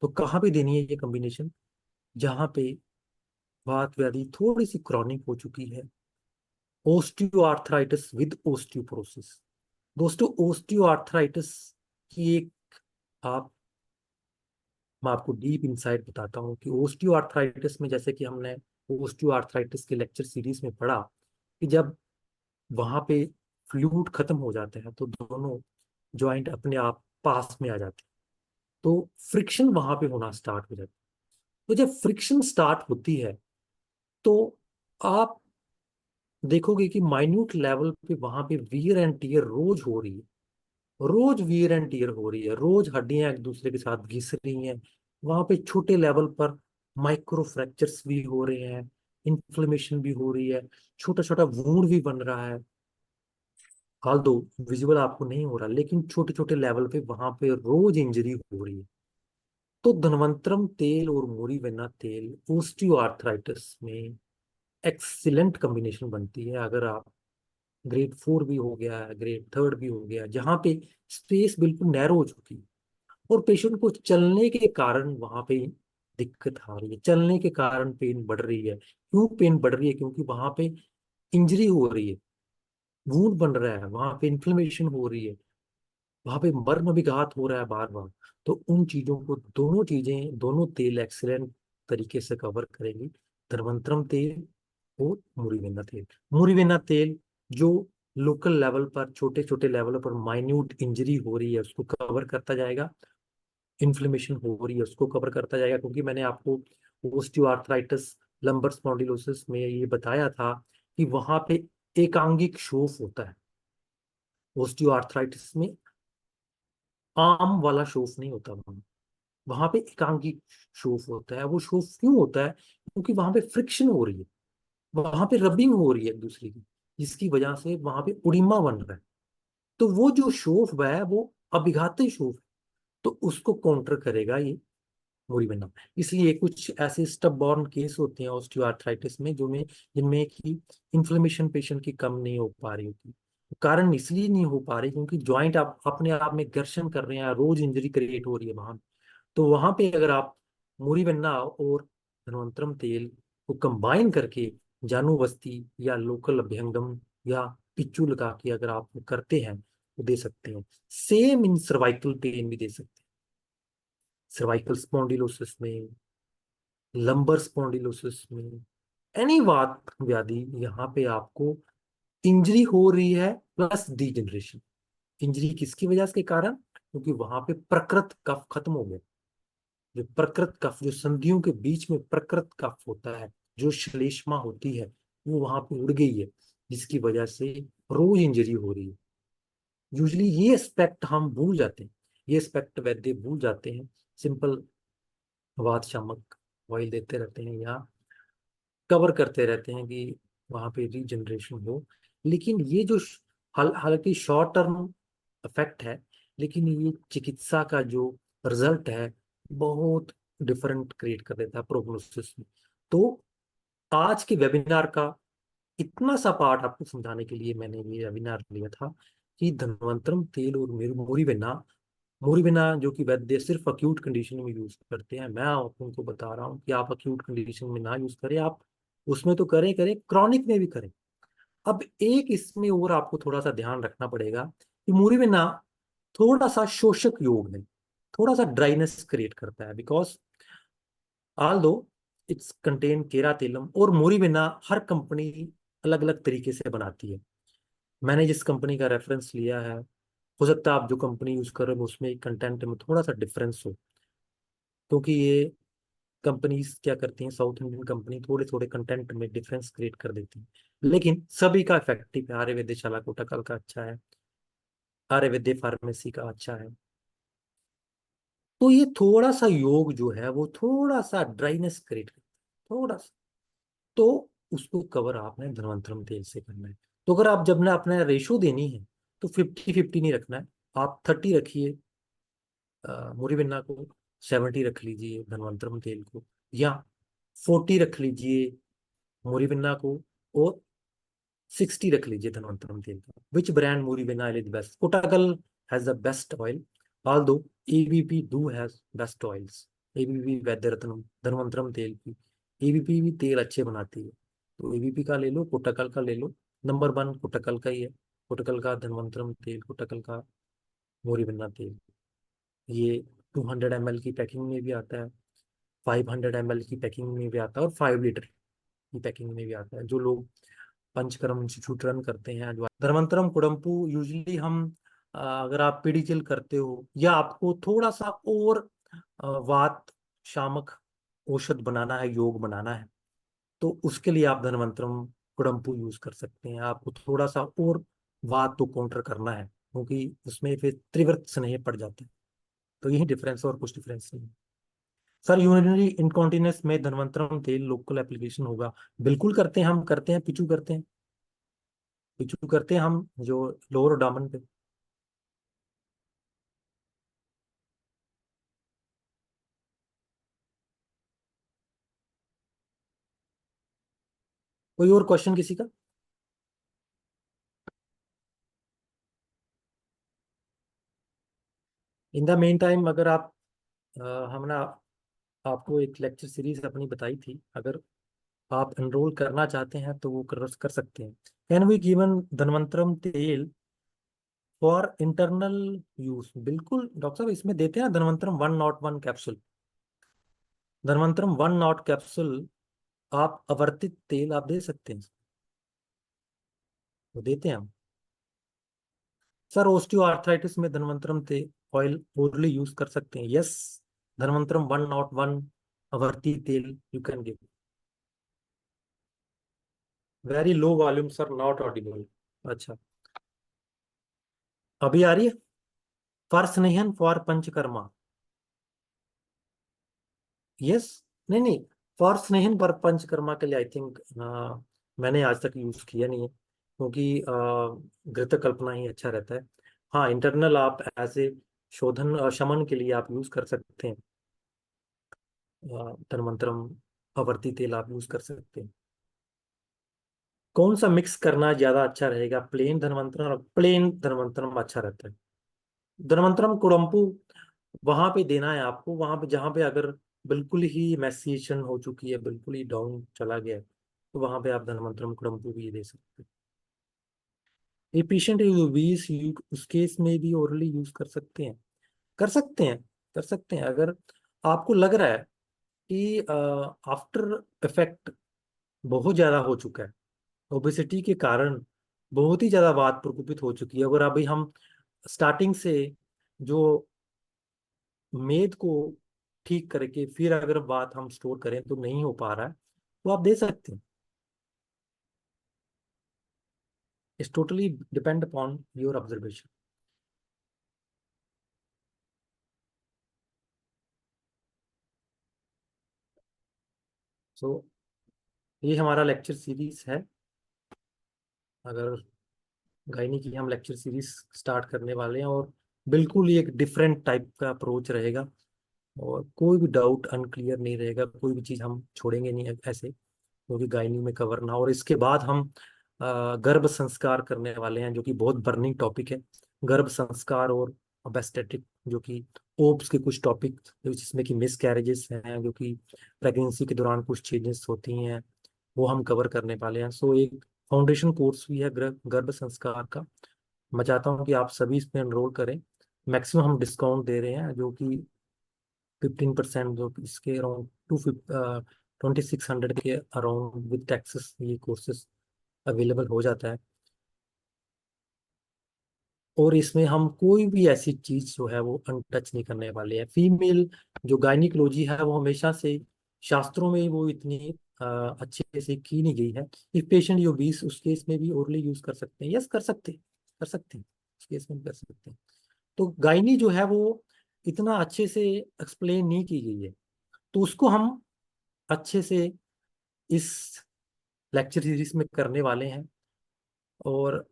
तो कहाँ पे देनी है ये कॉम्बिनेशन? जहाँ पे वात व्याधि थोड़ी सी क्रॉनिक हो चुकी है, ओस्टियो आर्थराइटिस विद ओस्टियोपोरोसिस। दोस्तों, ओस्टियो आर्थराइटिस की एक, आप मैं आपको डीप इंसाइट बताता हूँ कि ओस्टियो आर्थराइटिस में, जैसे कि हमने ओस्टियो आर्थराइटिस के लेक्चर सीरीज में पढ़ा, कि जब वहां पे फ्लूइड खत्म हो जाते हैं तो दोनों जॉइंट अपने आप पास में आ जाते हैं, तो फ्रिक्शन वहां पे होना स्टार्ट हो जाता है। तो जब फ्रिक्शन स्टार्ट होती है तो आप देखोगे कि माइन्यूट लेवल पे वहां पे वियर एंड टीयर रोज हो रही है, रोज वियर एंड टीयर हो रही है, रोज हड्डियां एक दूसरे के साथ घिस रही हैं। वहां पे छोटे लेवल पर माइक्रो फ्रैक्चर्स भी हो रहे हैं, इन्फ्लेमेशन भी हो रही है, छोटा छोटा वूंड भी बन रहा है। हाल दो विजुअल आपको नहीं हो रहा, लेकिन छोटे छोटे लेवल पे वहां पे रोज इंजरी हो रही है। तो धनवंतरम तेल और मोरिवेना तेल ओस्टियोआर्थराइटिस में एक्सीलेंट कॉम्बिनेशन बनती है। अगर आप ग्रेड 4 भी हो गया, ग्रेड 3 भी हो गया, जहाँ पे स्पेस बिल्कुल नैरो हो चुकी है और पेशेंट को चलने के कारण वहां पे दिक्कत आ रही है, चलने के कारण पेन बढ़ रही है। क्यों पेन बढ़ रही है? क्योंकि वहां पे इंजरी हो रही है, वूंड बन रहा है, वहां पे इन्फ्लेमेशन हो रही है, वहां पे मर्म विघात हो रहा है बार बार। तो उन चीजों को, दोनों चीजें, दोनों तेल एक्सीलेंट तरीके से कवर करेंगी, धर्मांतरम तेल और मुरीवेना तेल। मुरीवेना तेल जो लोकल लेवल पर, छोटे छोटे लेवल पर माइन्यूट इंजरी हो रही है उसको कवर करता जाएगा, इन्फ्लेमेशन हो रही है उसको कवर करता जाएगा, क्योंकि मैंने आपको ओस्टियोआर्थराइटिस, लंबर स्पॉन्डिलोसिस में ये बताया था कि वहां पे एकांगिक शोफ होता है। ओस्टियोआर्थराइटिस में आम वाला शोफ नहीं होता, वहां वहां पे एकांकिक शोफ होता है। वो शोफ क्यों होता है? क्योंकि वहां पे फ्रिक्शन हो रही है, वहां पे रबिंग हो रही है एक दूसरे की, जिसकी वजह से वहां पे उडिमा बन रहा है। तो वो जो शोफ है वो अभिघाती शोफ है, तो उसको काउंटर करेगा ये मोरिबेना। इसलिए कुछ ऐसे स्टब बॉर्न केस होते हैं ऑस्टियोआर्थराइटिस में, जो में जिनमें कि इन्फ्लेमेशन पेशेंट की कम नहीं हो पा रही होती। कारण इसलिए नहीं हो पा रही क्योंकि जॉइंट आप अपने आप में घर्षण कर रहे हैं, रोज इंजरी क्रिएट हो रही है वहां। तो वहां पे अगर आप मुरीवेन्ना और धन्वंतरम तेल को कंबाइन करके जानुबस्ती या लोकल अभ्यंगम या पिच्चू लगा के अगर आप करते हैं तो दे सकते हैं। सेम इन सर्वाइकल पेन भी दे सकते हैं, सर्वाइकल स्पॉन्डिलोसिस में, लंबर स्पॉन्डिलोसिस में, एनी वात व्याधि, यहाँ पे आपको इंजरी हो रही है प्लस डीजनरेशन। इंजरी किसकी वजह से के कारण? क्योंकि वहां पे प्रकृत कफ खत्म हो गया। जो प्रकृत कफ, जो संधियों के बीच में प्रकृत कफ होता है, जो श्लेष्मा होती है, वो वहां पे उड़ गई है, जिसकी वजह से रोज इंजरी हो रही है। यूजली ये एस्पेक्ट हम भूल जाते हैं, ये एस्पेक्ट वैद्य भूल जाते हैं। सिंपल वात शामक ऑयल देते रहते हैं या कवर करते रहते हैं कि वहां पे रीजनरेशन हो। लेकिन ये जो हालांकि शॉर्ट टर्म इफेक्ट है, लेकिन ये चिकित्सा का जो रिजल्ट है बहुत डिफरेंट क्रिएट कर देता है प्रोग्नोसिस में। तो आज के वेबिनार का इतना सा पार्ट आपको समझाने के लिए मैंने ये वेबिनार लिया था कि धनवंतरम तेल और मोरिवेना, मोरिवेना जो कि वैद्य सिर्फ अक्यूट कंडीशन में यूज करते हैं, मैं उनको बता रहा हूँ कि आप अक्यूट कंडीशन में ना यूज करें, आप उसमें तो करें करें, क्रॉनिक में भी करें। अब एक इसमें और आपको थोड़ा सा ध्यान रखना पड़ेगा कि मोरिवेना थोड़ा सा शोषक योग है, थोड़ा सा ड्राइनेस क्रिएट करता है, बिकॉज ऑल दो इट्स कंटेन केरातिलम। और मोरिवेना हर कंपनी अलग अलग तरीके से बनाती है। मैंने जिस कंपनी का रेफरेंस लिया है, हो सकता है आप जो कंपनी यूज कर रहे हो उसमें कंटेंट में थोड़ा सा डिफरेंस हो, क्योंकि ये कंपनीज क्या करती हैं, साउथ इंडियन कंपनी थोड़े थोड़े कंटेंट में डिफरेंस क्रिएट कर देती है, लेकिन सभी का इफेक्टिव है। आर्यवैद्यशाला कोटाकल का अच्छा है, आर्यवैद्य फार्मेसी का अच्छा है। तो ये थोड़ा सा योग जो है वो थोड़ा सा ड्राइनेस क्रिएट करता है, थोड़ा सा। तो उसको कवर आपने धनवंतरम तेल से करना है। तो अगर आप जब ना अपना रेशो देनी है तो 50-50 नहीं रखना है, आप 30 रखिए मुरिविन्ना को, 70 रख लीजिए धनवंतरम तेल को, या 40 रख लीजिए मुरिविन्ना को, और 60 रख लीजिए धनवंतरम तेल का। Which brand Murivenna is best? Kottakkal has the best oil, although ABP do has best oils। ABP वैद्य रत्नम धनवंतरम तेल की, ABP भी तेल अच्छे बनाती है, तो ABP का ले लो, कोटाकल का ले लो। नंबर वन कोटाकल का ही है, कोटाकल का धनवंतरम तेल, कोटाकल का मोरिवन्ना तेल। ये 200 ml की पैकिंग में भी आता है, 500 ml की पैकिंग में भी आता है, और 5 लीटर की पैकिंग में भी आता है। जो लोग पंचकर्म इंस्टीट्यूट रन करते हैं, जो धर्मांतरम कुडम्पू यूजली हम अगर आप पीडीचिल करते हो या आपको थोड़ा सा और वात शामक औषध बनाना है, योग बनाना है, तो उसके लिए आप धनवंतरम कुडम्पू यूज कर सकते हैं। आपको थोड़ा सा और वात तो काउंटर करना है, क्योंकि उसमें फिर त्रिवृत स्नेह पड़ जाता है। तो यही डिफरेंस, और कुछ डिफरेंस नहीं है। सर यूरिनरी इनकॉन्टिनेंस में धनवंतरम तेल लोकल एप्लीकेशन होगा? बिल्कुल करते हैं, हम करते हैं, पिचू करते हैं, पिचू करते हैं हम जो लोअर डामन पे। कोई और क्वेश्चन किसी का? इन द मेन टाइम अगर आप अ, हमने आपको एक लेक्चर सीरीज अपनी बताई थी, अगर आप एनरोल करना चाहते हैं तो वो कर सकते हैं। कैन वी गिवन धनवंतरम तेल फॉर इंटरनल यूज? बिल्कुल डॉक्टर साहब, इसमें देते हैं धनवंतरम 101 कैप्सूल। धनवंतरम 1 कैप्सूल आप आवर्तित तेल आप दे सकते हैं, वो देते हैं हम। सर ओस्टियो आर्थराइटिस में धनवंतरम तेल ऑयल ओरली यूज कर सकते हैं? यस, धनवंतरम 101 आवर्ती तेल you can give. Very low volume sir, not audible. अच्छा, अभी आ रही है? For snehan for panchakarma, yes. नहीं नहीं, फॉर स्नेहन पर पंचकर्मा के लिए आई थिंक मैंने आज तक यूज किया नहीं है, क्योंकि घृत कल्पना ही अच्छा रहता है। हाँ, इंटरनल आप ऐसे शोधन शमन के लिए आप यूज कर सकते हैं, तन्मंत्रम आवर्ती तेल आप यूज कर सकते हैं। कौन सा मिक्स करना ज्यादा अच्छा रहेगा, प्लेन धनवंतरम? और प्लेन धनवंतरम अच्छा रहता है। धनवंतरम कुड़म्पू वहां पे देना है आपको, वहां पे जहां पे अगर बिल्कुल ही मैसिएशन हो चुकी है, बिल्कुल ही डाउन चला गया है, तो वहां पे आप धनवंतरम कुड़म्पू भी दे सकते हैं। ये पेशेंट बीस उस केस में भी ओरली यूज कर सकते हैं, कर सकते हैं, कर सकते हैं। अगर आपको लग रहा है कि आफ्टर इफेक्ट बहुत ज्यादा हो चुका है, ओबेसिटी के कारण बहुत ही ज्यादा बात प्रकोपित हो चुकी है, अगर अभी हम स्टार्टिंग से जो मेद को ठीक करके फिर अगर बात हम स्टोर करें तो नहीं हो पा रहा है, तो आप दे सकते हैं। It's totally depend upon your observation. So ये हमारा लेक्चर सीरीज है। अगर गायनी की हम लेक्चर सीरीज स्टार्ट करने वाले हैं, और बिल्कुल ही एक डिफरेंट टाइप का अप्रोच रहेगा, और कोई भी डाउट अनक्लियर नहीं रहेगा, कोई भी चीज़ हम छोड़ेंगे नहीं ऐसे, क्योंकि गायनी में कवर ना हो। और इसके बाद हम गर्भ संस्कार करने वाले हैं, जो कि बहुत बर्निंग टॉपिक है। गर्भ संस्कार और ओबस्टेट्रिक, जो कि ओब्स के कुछ टॉपिक, जिसमें कि मिस कैरेजेस हैं, जो कि प्रेगनेंसी के दौरान कुछ चेंजेस होती हैं, वो हम कवर करने वाले हैं। सो एक फाउंडेशन कोर्स भी है गर्भ संस्कार का। मैं चाहता हूँ कि आप सभी इसमें एनरोल करें। मैक्सिमम हम डिस्काउंट दे रहे हैं, जो कि 15%, जो कि इसके अराउंड 2600 के अराउंड विद टैक्सेस ये कोर्सेज अवेलेबल हो जाता है। और इसमें हम कोई भी ऐसी चीज जो है वो अनटच नहीं करने वाले हैं। फीमेल जो गायनिकोलॉजी है वो हमेशा से शास्त्रों में वो इतनी अच्छे से की नहीं गई है। इफ पेशेंट यो 20, उस केस में भी ओरली यूज कर सकते हैं। यस, कर सकते हैं, उस केस में भी कर सकते हैं। तो गायनी जो है वो इतना अच्छे से एक्सप्लेन नहीं की गई है, तो उसको हम अच्छे से इस लेक्चर सीरीज में करने वाले हैं। और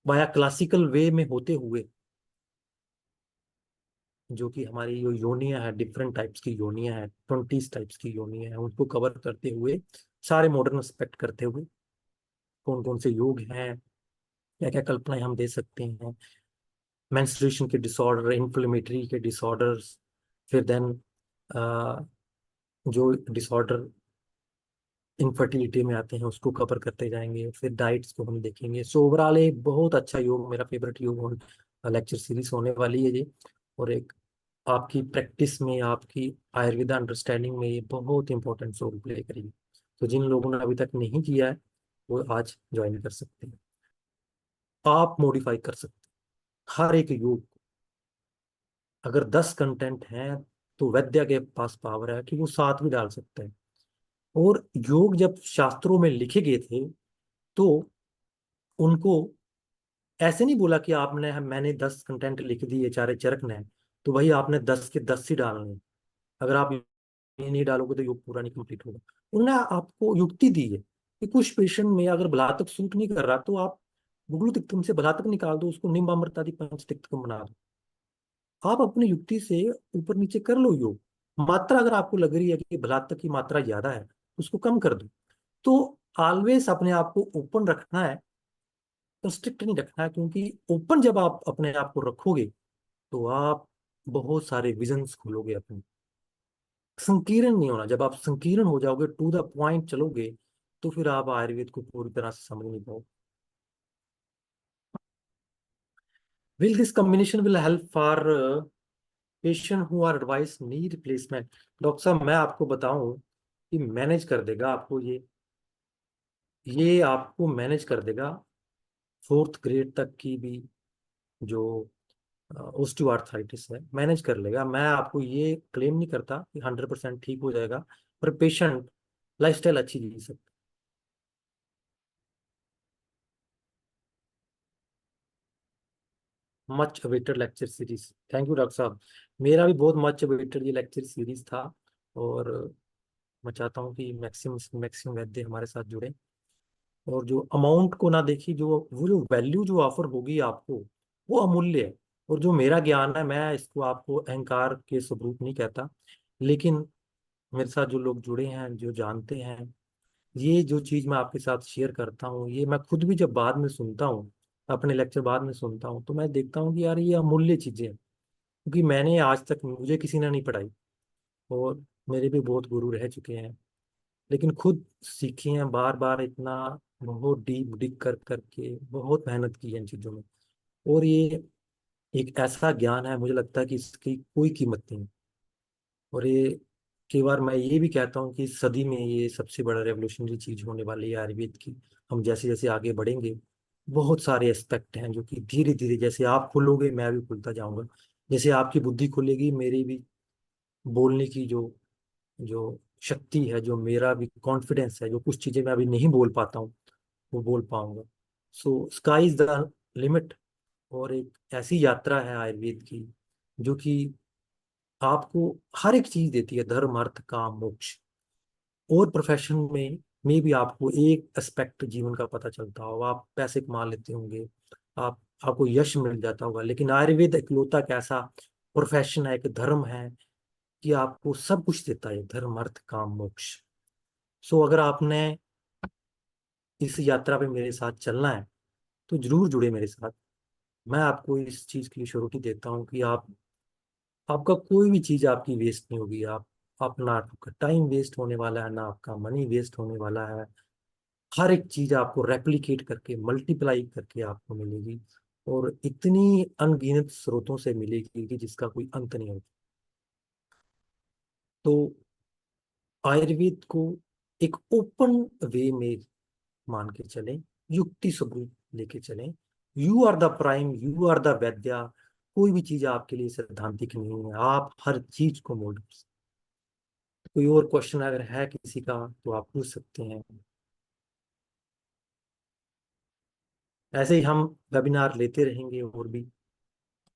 बाया क्लासिकल वे में होते हुए, जो कि हमारी जो योनियां है, डिफरेंट टाइप्स की योनियां हैं, 20 टाइप्स की योनियां हैं, उनको कवर करते हुए, सारे मॉडर्न एस्पेक्ट करते हुए, कौन कौन से योग हैं, क्या क्या कल्पनाएं हम दे सकते हैं, मेंस्ट्रुएशन के डिसऑर्डर, इन्फ्लेमेटरी के डिसऑर्डर्स, फिर देन जो डिसऑर्डर इनफर्टिलिटी में आते हैं उसको कवर करते जाएंगे, फिर डाइट्स को हम देखेंगे। सो ओवरऑल एक बहुत अच्छा योग, मेरा फेवरेट योग लेक्चर सीरीज होने वाली है ये। और एक आपकी प्रैक्टिस में, आपकी आयुर्वेदा अंडरस्टैंडिंग में ये बहुत इंपॉर्टेंट रोल प्ले करेगी। तो जिन लोगों ने अभी तक नहीं किया है वो आज ज्वाइन कर सकते हैं। आप मॉडिफाई कर सकते हैं हर एक योग को। अगर 10 कंटेंट हैं तो वैद्य के पास पावर है कि वो 7 भी डाल सकते हैं। और योग जब शास्त्रों में लिखे गए थे, तो उनको ऐसे नहीं बोला कि आपने, मैंने 10 कंटेंट लिख दिए चारे चरक ने, तो भाई आपने 10 के 10 ही डालने हैं। अगर आप ये नहीं डालोगे तो योग पूरा नहीं कंप्लीट होगा। उन्होंने आपको युक्ति दी है कि कुछ पेशेंट में अगर बलातक सूट नहीं कर रहा, तो आप गुगलू तिक्तम से बलातक निकाल दो, उसको निम्ब अमृतादि पंच तिक्तम बना दो। आप अपनी युक्ति से ऊपर नीचे कर लो योग। मात्रा अगर आपको लग रही है कि बलातक की मात्रा ज्यादा है, उसको कम कर दो। तो ऑलवेज अपने आप को ओपन रखना है, कंस्ट्रिक्ट नहीं रखना है, क्योंकि ओपन जब आप अपने आप को रखोगे तो आप बहुत सारे विजन्स खोलोगे अपने। संकीर्ण नहीं होना, जब आप संकीर्ण हो जाओगे, टू द पॉइंट चलोगे, तो फिर आप आयुर्वेद को पूरी तरह से समझ नहीं पाओगे। Will this combination will help for patient who are advise knee replacement? Doctor साहब, मैं आपको बताऊं कि मैनेज कर देगा आपको ये आपको मैनेज कर देगा 4th ग्रेड तक की भी जो ऑस्टियोआर्थराइटिस है, मैनेज कर लेगा। मैं आपको ये क्लेम नहीं करता कि 100% ठीक हो जाएगा, पर पेशेंट लाइफस्टाइल अच्छी जी सकता है। Much awaited lecture series, thank you doctor साहब। मेरा भी बहुत मच अवेटेड ये लेक्चर सीरीज था, और मैं चाहता हूँ कि मैक्सिमम मैक्सिमम वैद्य हमारे साथ जुड़े, और जो अमाउंट को ना देखिए, जो वो जो वैल्यू जो ऑफर होगी आपको, वो अमूल्य है। और जो मेरा ज्ञान है, मैं इसको आपको अहंकार के सबूत नहीं कहता, लेकिन मेरे साथ जो लोग जुड़े हैं, जो जानते हैं, ये जो चीज मैं आपके साथ शेयर करता हूँ, ये मैं खुद भी जब बाद में सुनता हूँ, अपने लेक्चर बाद में सुनता हूँ, तो मैं देखता हूँ कि यार ये अमूल्य चीजें हैं। क्योंकि मैंने आज तक, मुझे किसी ने नहीं पढ़ाई, और मेरे भी बहुत गुरु रह चुके हैं, लेकिन खुद सीखे हैं बार बार, इतना बहुत डीप डिग कर करके बहुत मेहनत की है इन चीजों में। और ये एक ऐसा ज्ञान है, मुझे लगता है कि इसकी कोई कीमत नहीं। और ये कई बार मैं ये भी कहता हूँ कि इस सदी में ये सबसे बड़ा रेवोल्यूशनरी चीज होने वाली है आयुर्वेद की। हम जैसे जैसे आगे बढ़ेंगे, बहुत सारे एस्पेक्ट हैं जो कि धीरे धीरे, जैसे आप खुलोगे मैं भी खुलता जाऊंगा, जैसे आपकी बुद्धि खुलेगी मेरी भी बोलने की जो जो शक्ति है, जो मेरा भी कॉन्फिडेंस है, जो कुछ चीजें मैं अभी नहीं बोल पाता हूँ वो बोल पाऊंगा। सो स्काई इज द लिमिट। और एक ऐसी यात्रा है आयुर्वेद की, जो कि आपको हर एक चीज देती है, धर्म अर्थ काम मोक्ष। और प्रोफेशन में मे भी आपको एक एस्पेक्ट जीवन का पता चलता हो, आप पैसे कमा लेते होंगे, आप आपको यश मिल जाता होगा, लेकिन आयुर्वेद इकलौता एक ऐसा प्रोफेशन है, एक धर्म है कि आपको सब कुछ देता है, धर्म अर्थ काम मोक्ष। सो अगर आपने इस यात्रा पे मेरे साथ चलना है तो जरूर जुड़े मेरे साथ। मैं आपको इस चीज की श्योरिटी देता हूँ कि आप आपका कोई भी चीज आपकी वेस्ट नहीं होगी। आप अपना आपका टाइम वेस्ट होने वाला है ना, आपका मनी वेस्ट होने वाला है। हर एक चीज आपको रेप्लिकेट करके मल्टीप्लाई करके आपको मिलेगी, और इतनी अनगिनत स्रोतों से मिलेगी कि जिसका कोई अंत नहीं होगा। तो आयुर्वेद को एक ओपन वे में मान के चलें, युक्ति सबूत लेके चलें। You are the prime, you are the vaidya. कोई भी चीज आपके लिए सैद्धांतिक नहीं है, आप हर चीज को मोल्ड कर सकते हैं। कोई और क्वेश्चन अगर है किसी का तो आप पूछ सकते हैं। ऐसे ही हम वेबिनार लेते रहेंगे और भी,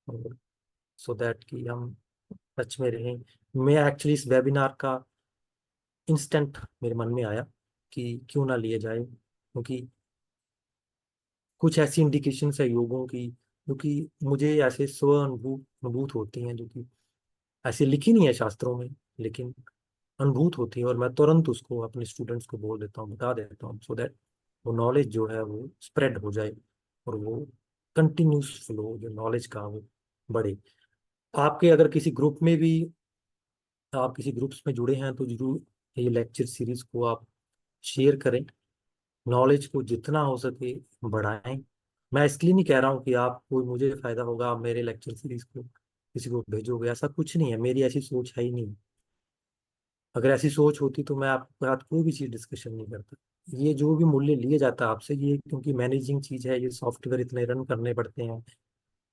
और सो दैट कि हम टच में रहें। मैं एक्चुअली इस वेबिनार का इंस्टेंट मेरे मन में आया कि क्यों ना लिया जाए, क्योंकि कुछ ऐसी इंडिकेशंस है योगों की जो कि मुझे ऐसे स्व अनुभूत होती हैं, जो कि ऐसे लिखी नहीं है शास्त्रों में, लेकिन अनुभूत होती है, और मैं तुरंत उसको अपने स्टूडेंट्स को बोल देता हूँ, बता देता हूँ, सो दैट वो नॉलेज जो है वो स्प्रेड हो जाए, और वो कंटिन्यूस फ्लो जो नॉलेज का वो बढ़े। आपके अगर किसी ग्रुप में भी, आप किसी ग्रुप्स में जुड़े हैं तो जरूर ये लेक्चर सीरीज को आप शेयर करें, नॉलेज को जितना हो सके बढ़ाएं। मैं इसलिए नहीं कह रहा हूँ कि आप कोई मुझे फायदा होगा आप मेरे लेक्चर सीरीज को किसी को भेजोगे, ऐसा कुछ नहीं है, मेरी ऐसी सोच है ही नहीं। अगर ऐसी सोच होती तो मैं आपके साथ कोई भी चीज डिस्कशन नहीं करता। ये जो भी मूल्य लिए जाता है आपसे, ये क्योंकि मैनेजिंग चीज है, ये सॉफ्टवेयर इतने रन करने पड़ते हैं,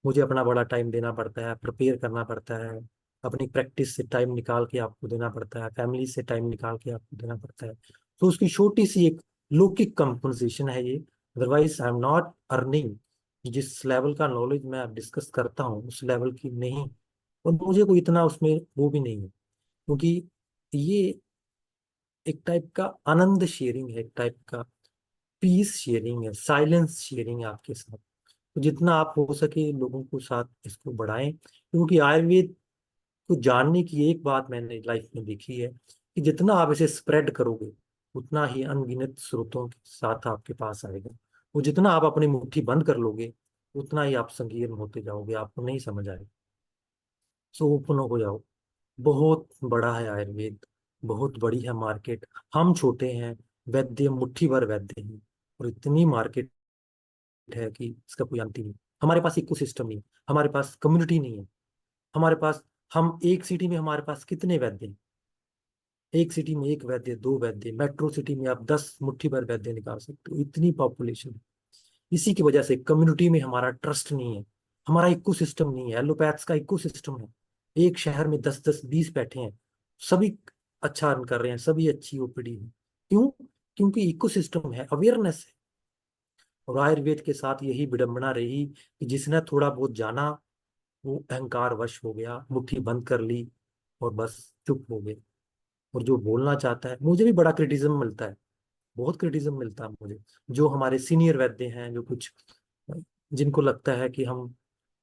मुझे अपना बड़ा टाइम देना पड़ता है, प्रिपेयर करना पड़ता है, अपनी प्रैक्टिस से टाइम निकाल के आपको देना पड़ता है, फैमिली से टाइम निकाल के आपको देना पड़ता है। तो उसकी छोटी सी एक लौकिक कंपनसेशन है ये। Otherwise I am not earning. जिस लेवल का नॉलेज मैं डिस्कस करता हूँ उस लेवल की नहीं, और मुझे कोई इतना उसमें वो भी नहीं है, क्योंकि ये एक टाइप का आनंद शेयरिंग है, एक टाइप का पीस शेयरिंग है, साइलेंस शेयरिंग है आपके साथ। तो जितना आप हो सके लोगों को साथ इसको बढ़ाएं, क्योंकि आयुर्वेद को जानने की एक बात मैंने लाइफ में देखी है कि जितना आप इसे स्प्रेड करोगे उतना ही अनगिनत स्रोतों के साथ आपके पास आएगा। वो जितना आप अपनी मुट्ठी बंद कर लोगे उतना ही आप संकीर्ण होते जाओगे, आपको नहीं समझ आएगा। सो ओपन हो जाओ। बहुत बड़ा है आयुर्वेद, बहुत बड़ी है मार्केट। हम छोटे हैं, वैद्य मुट्ठी भर वैद्य हैं, और इतनी मार्केट है कि इसका कोई अंत ही नहीं। हमारे पास इकोसिस्टम नहीं, हमारे पास कम्युनिटी नहीं है, हमारे पास, हम एक सिटी में हमारे पास कितने वैद्य हैं? एक सिटी में एक वैद्य, दो वैद्य, मेट्रो सिटी में आप 10 मुट्ठी भर वैद्य निकाल सकते हो, इतनी पॉपुलेशन है। इसी की वजह से कम्युनिटी में हमारा ट्रस्ट नहीं है, हमारा इकोसिस्टम नहीं है। एलोपैथ्स का इकोसिस्टम है, एक शहर में 10 10 20 बैठे हैं, सभी अच्छा रन कर रहे हैं, सभी अच्छी ओपीडी है। क्यों? क्योंकि इकोसिस्टम है, अवेयरनेस है। और आयुर्वेद के साथ यही विडंबना रही कि जिसने थोड़ा बहुत जाना वो अहंकार वश हो गया, मुट्ठी बंद कर ली और बस चुप हो गए। और जो बोलना चाहता है, मुझे भी बड़ा क्रिटिज्म मिलता है, बहुत क्रिटिज्म मिलता है मुझे। जो हमारे सीनियर वैद्य हैं, जो कुछ जिनको लगता है कि हम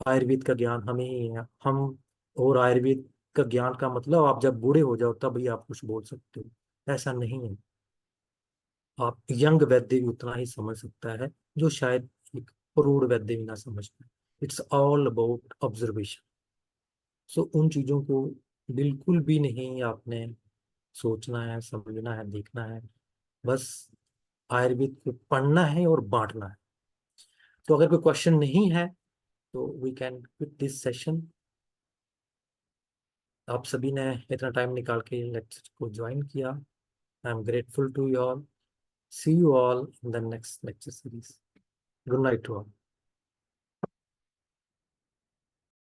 आयुर्वेद का ज्ञान हमें ही है, हम, और आयुर्वेद का ज्ञान का मतलब आप जब बूढ़े हो जाओ तब ही आप कुछ बोल सकते हो, ऐसा नहीं है। आप यंग वैद्य भी उतना ही समझ सकता है जो शायद एक प्रौढ़ वैद्य भी ना समझ पाए। It's all about observation. So उन चीजों को बिल्कुल भी नहीं आपने सोचना है, समझना है, देखना है। बस आयुर्वेद को पढ़ना है और बांटना है। तो अगर कोई क्वेश्चन नहीं है तो we can quit this session. आप सभी ने इतना टाइम निकाल के लेक्चर को ज्वाइन किया, I am grateful to you all. See you all in the next lecture series. Good night to all.